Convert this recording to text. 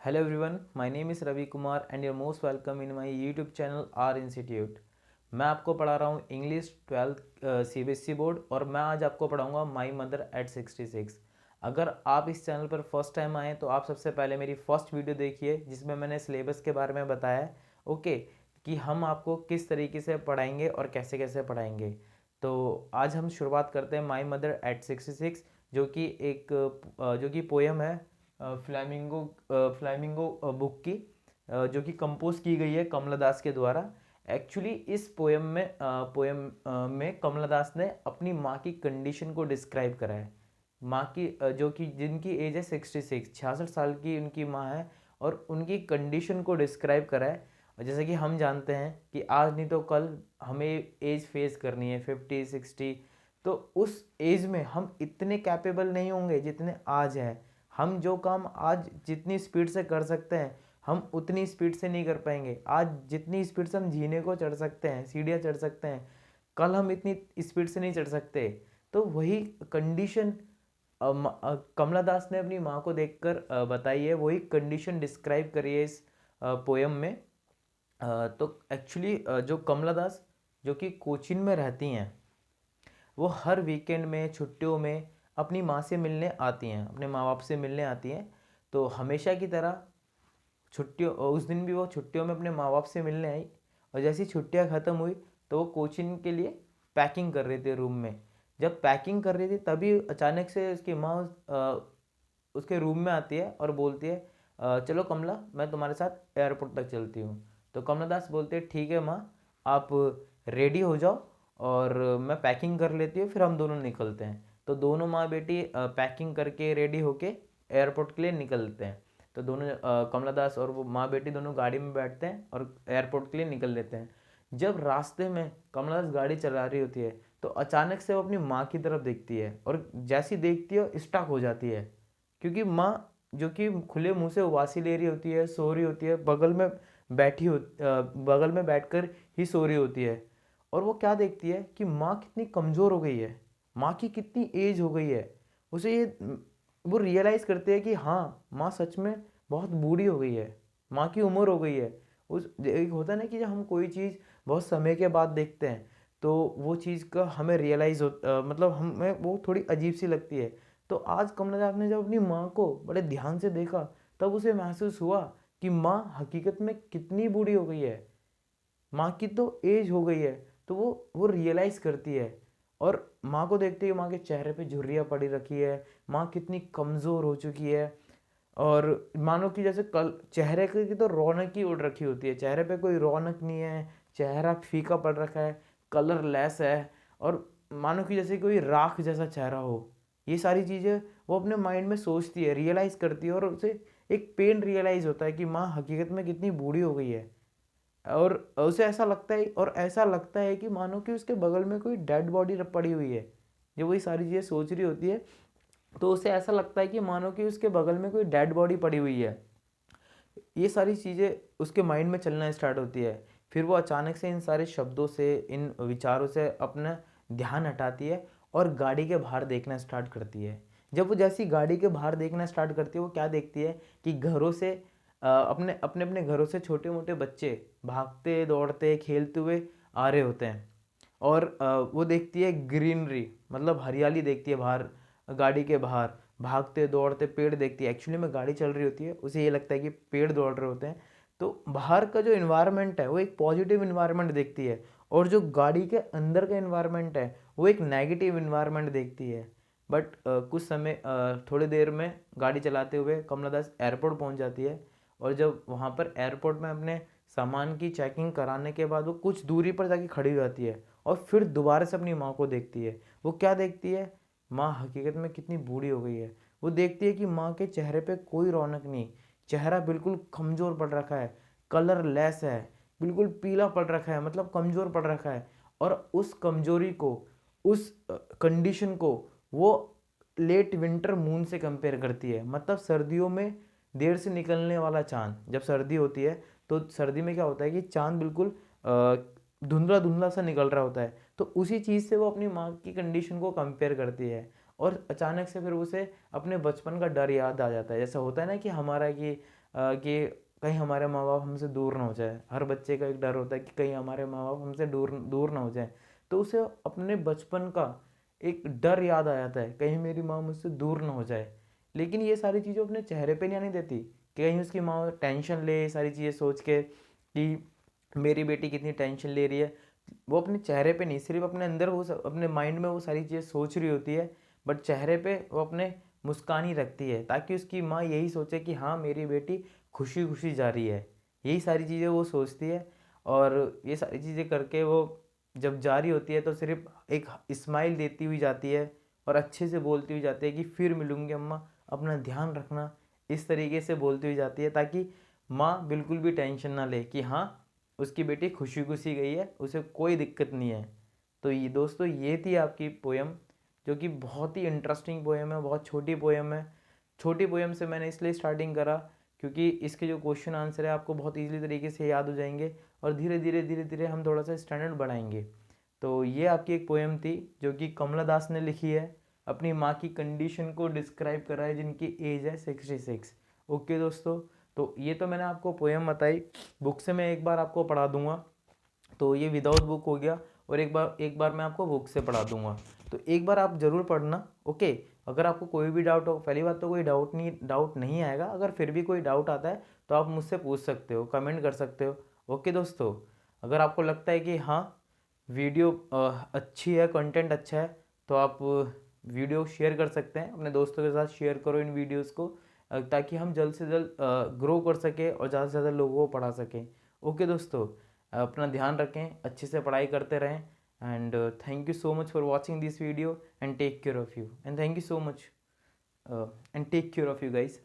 Hello everyone, my name is Ravi Kumar and you're most welcome in my YouTube channel R Institute। मैं आपको पढ़ा रहा हूँ English 12th CBSE board और मैं आज आपको पढ़ाऊँगा माई मदर एट 66। अगर आप इस चैनल पर फर्स्ट टाइम आए तो आप सबसे पहले मेरी फर्स्ट वीडियो देखिए जिसमें मैंने सिलेबस के बारे में बताया है। ओके, कि हम आपको किस तरीके से पढ़ाएंगे और कैसे कैसे पढ़ाएंगे। तो आज हम शुरुआत करते हैं माई मदर एट 66, जो कि पोयम है फ्लैमिंगो बुक की, जो कि कंपोज की गई है कमला दास के द्वारा। एक्चुअली इस पोयम में कमला दास ने अपनी माँ की कंडीशन को डिस्क्राइब करा है। माँ की जो कि जिनकी एज है 66, 66 साल की उनकी माँ है और उनकी कंडीशन को डिस्क्राइब करा है। और जैसे कि हम जानते हैं कि आज नहीं तो कल हमें एज फेस करनी है 50-60। तो उस एज में हम इतने कैपेबल नहीं होंगे जितने आज हैं। हम जो काम आज जितनी स्पीड से कर सकते हैं हम उतनी स्पीड से नहीं कर पाएंगे। आज जितनी स्पीड से हम जीने को चढ़ सकते हैं, सीढ़ियाँ चढ़ सकते हैं, कल हम इतनी स्पीड से नहीं चढ़ सकते। तो वही कंडीशन कमला दास ने अपनी माँ को देखकर बताई है, वही कंडीशन डिस्क्राइब करी है इस पोयम में। तो एक्चुअली जो कमला दास जो कि कोचीन में रहती हैं, वो हर वीकेंड में छुट्टियों में अपनी माँ से मिलने आती हैं, अपने माँ बाप से मिलने आती हैं। तो हमेशा की तरह छुट्टियों उस दिन भी वो छुट्टियों में अपने माँ बाप से मिलने आई और जैसी छुट्टियाँ ख़त्म हुई तो वो कोचिंग के लिए पैकिंग कर रहे थे रूम में। जब पैकिंग कर रही थी तभी अचानक से उसकी माँ उसके रूम में आती है और बोलती है, चलो कमला मैं तुम्हारे साथ एयरपोर्ट तक चलती हूँ। तो कमला दास बोलते हैं ठीक है माँ, आप रेडी हो जाओ और मैं पैकिंग कर लेती हूँ, फिर हम दोनों निकलते हैं। तो दोनों माँ बेटी पैकिंग करके रेडी होके एयरपोर्ट के लिए निकलते हैं। तो दोनों कमला दास और वो माँ बेटी दोनों गाड़ी में बैठते हैं और एयरपोर्ट के लिए निकल लेते हैं। जब रास्ते में कमला दास गाड़ी चला रही होती है तो अचानक से वो अपनी माँ की तरफ देखती है और जैसी देखती है स्टक हो जाती है, क्योंकि माँ जो कि खुले मुंह से उबासी ले रही होती है, सो रही होती है, बगल में बैठकर ही सो रही होती है। और वो क्या देखती है कि माँ कितनी कमज़ोर हो गई है, माँ की कितनी एज हो गई है। उसे ये वो रियलाइज़ करते हैं कि हाँ माँ सच में बहुत बूढ़ी हो गई है, माँ की उम्र हो गई है। उस एक होता है ना कि जब हम कोई चीज़ बहुत समय के बाद देखते हैं तो वो चीज़ का हमें मतलब हमें वो थोड़ी अजीब सी लगती है। तो आज कमला जाट ने जब अपनी माँ को बड़े ध्यान से देखा तब उसे महसूस हुआ कि माँ हकीकत में कितनी बूढ़ी हो गई है, माँ की तो एज हो गई है। तो वो रियलाइज़ करती है और माँ को देखते ही माँ के चेहरे पे झुर्रियाँ पड़ी रखी है, माँ कितनी कमज़ोर हो चुकी है। और मानो कि जैसे कल चेहरे की तो रौनक ही उड़ रखी होती है, चेहरे पे कोई रौनक नहीं है, चेहरा फीका पड़ रखा है, कलर लेस है और मानो कि जैसे कोई राख जैसा चेहरा हो। ये सारी चीज़ें वो अपने माइंड में सोचती है, रियलाइज़ करती है और उसे एक पेन रियलाइज़ होता है कि माँ हकीकत में कितनी बूढ़ी हो गई है। और उसे ऐसा लगता है कि मानो कि उसके बगल में कोई डेड बॉडी पड़ी हुई है। जब वही सारी चीज़ें सोच रही होती है तो उसे ऐसा लगता है कि मानो कि उसके बगल में कोई डेड बॉडी पड़ी हुई है। ये सारी चीज़ें उसके माइंड में चलना स्टार्ट होती है। फिर वो अचानक से इन सारे शब्दों से, इन विचारों से अपना ध्यान हटाती है और गाड़ी के बाहर देखना स्टार्ट करती है। जब वो जैसी गाड़ी के बाहर देखना स्टार्ट करती है वो क्या देखती है कि घरों से अपने अपने अपने घरों से छोटे मोटे बच्चे भागते दौड़ते खेलते हुए आ रहे होते हैं। और वो देखती है ग्रीनरी, मतलब हरियाली देखती है बाहर, गाड़ी के बाहर भागते दौड़ते पेड़ देखती है। एक्चुअली में गाड़ी चल रही होती है, उसे ये लगता है कि पेड़ दौड़ रहे होते हैं। तो बाहर का जो इन्वायरमेंट है वो एक पॉजिटिव इन्वायरमेंट देखती है और जो गाड़ी के अंदर का इन्वायरमेंट है वो एक नेगेटिव इन्वायरमेंट देखती है। बट कुछ समय थोड़ी देर में गाड़ी चलाते हुए कमला दास एयरपोर्ट पहुंच जाती है और जब वहाँ पर एयरपोर्ट में अपने सामान की चेकिंग कराने के बाद वो कुछ दूरी पर जाके खड़ी हो जाती है और फिर दोबारा से अपनी माँ को देखती है। वो क्या देखती है, माँ हकीकत में कितनी बूढ़ी हो गई है। वो देखती है कि माँ के चेहरे पे कोई रौनक नहीं, चेहरा बिल्कुल कमज़ोर पड़ रखा है, कलर लेस है, बिल्कुल पीला पड़ रखा है, मतलब कमज़ोर पड़ रखा है। और उस कमज़ोरी को, उस कंडीशन को वो लेट विंटर मून से कंपेयर करती है। मतलब सर्दियों में देर से निकलने वाला चाँद, जब सर्दी होती है तो सर्दी में क्या होता है कि चाँद बिल्कुल धुंधला धुंधला सा निकल रहा होता है। तो उसी चीज़ से वो अपनी माँ की कंडीशन को कंपेयर करती है और अचानक से फिर उसे अपने बचपन का डर याद आ जाता है। जैसा होता है ना कि हमारा कि कि कहीं हमारे माँ बाप हमसे दूर ना हो जाए। हर बच्चे का एक डर होता है कि कहीं हमारे माँ बाप हमसे दूर दूर ना हो जाए। तो उसे अपने बचपन का एक डर याद आ जाता है, कहीं मेरी माँ मुझसे दूर ना हो जाए। लेकिन ये सारी चीज़ें अपने चेहरे पे नहीं आने देती, कि कहीं उसकी माँ टेंशन ले, ये सारी चीज़ें सोच के कि मेरी बेटी कितनी टेंशन ले रही है। वो अपने चेहरे पे नहीं, सिर्फ अपने अंदर वो अपने माइंड में वो सारी चीज़ें सोच रही होती है, बट चेहरे पे वो अपने मुस्कान ही रखती है, ताकि उसकी माँ यही सोचे कि हाँ मेरी बेटी खुशी खुशी जा रही है। यही सारी चीज़ें वो सोचती है। और ये सारी चीज़ें करके वो जब जा रही होती है तो सिर्फ एक स्माइल देती हुई जाती है और अच्छे से बोलती हुई जाती है कि फिर मिलूंगी अम्मा, अपना ध्यान रखना। इस तरीके से बोलती हुई जाती है, ताकि माँ बिल्कुल भी टेंशन ना ले कि हाँ उसकी बेटी खुशी खुशी गई है, उसे कोई दिक्कत नहीं है। तो ये दोस्तों, ये थी आपकी पोयम, जो कि बहुत ही इंटरेस्टिंग पोयम है, बहुत छोटी पोयम है। छोटी पोयम से मैंने इसलिए स्टार्टिंग करा क्योंकि इसके जो क्वेश्चन आंसर है आपको बहुत ईजिली तरीके से याद हो जाएंगे, और धीरे धीरे हम थोड़ा सा स्टैंडर्ड बढ़ाएंगे। तो ये आपकी एक पोयम थी जो कि कमला दास ने लिखी है, अपनी माँ की कंडीशन को डिस्क्राइब करा है, जिनकी एज है 66। ओके दोस्तों, तो ये तो मैंने आपको पोयम बताई। बुक से मैं एक बार आपको पढ़ा दूंगा, तो ये विदाउट बुक हो गया, और एक बार मैं आपको बुक से पढ़ा दूंगा। तो एक बार आप ज़रूर पढ़ना। ओके, अगर आपको कोई भी डाउट हो, पहली बात तो कोई डाउट नहीं आएगा, अगर फिर भी कोई डाउट आता है तो आप मुझसे पूछ सकते हो, कमेंट कर सकते हो। ओके दोस्तों, अगर आपको लगता है कि हाँ वीडियो अच्छी है, कंटेंट अच्छा है, तो आप वीडियो शेयर कर सकते हैं, अपने दोस्तों के साथ शेयर करो इन वीडियोस को, ताकि हम जल्द से जल्द ग्रो कर सकें और ज़्यादा से ज़्यादा लोगों को पढ़ा सकें। ओके दोस्तों, अपना ध्यान रखें, अच्छे से पढ़ाई करते रहें, and thank you so much for watching this video, and take care of you, and thank you so much, and take care of you guys.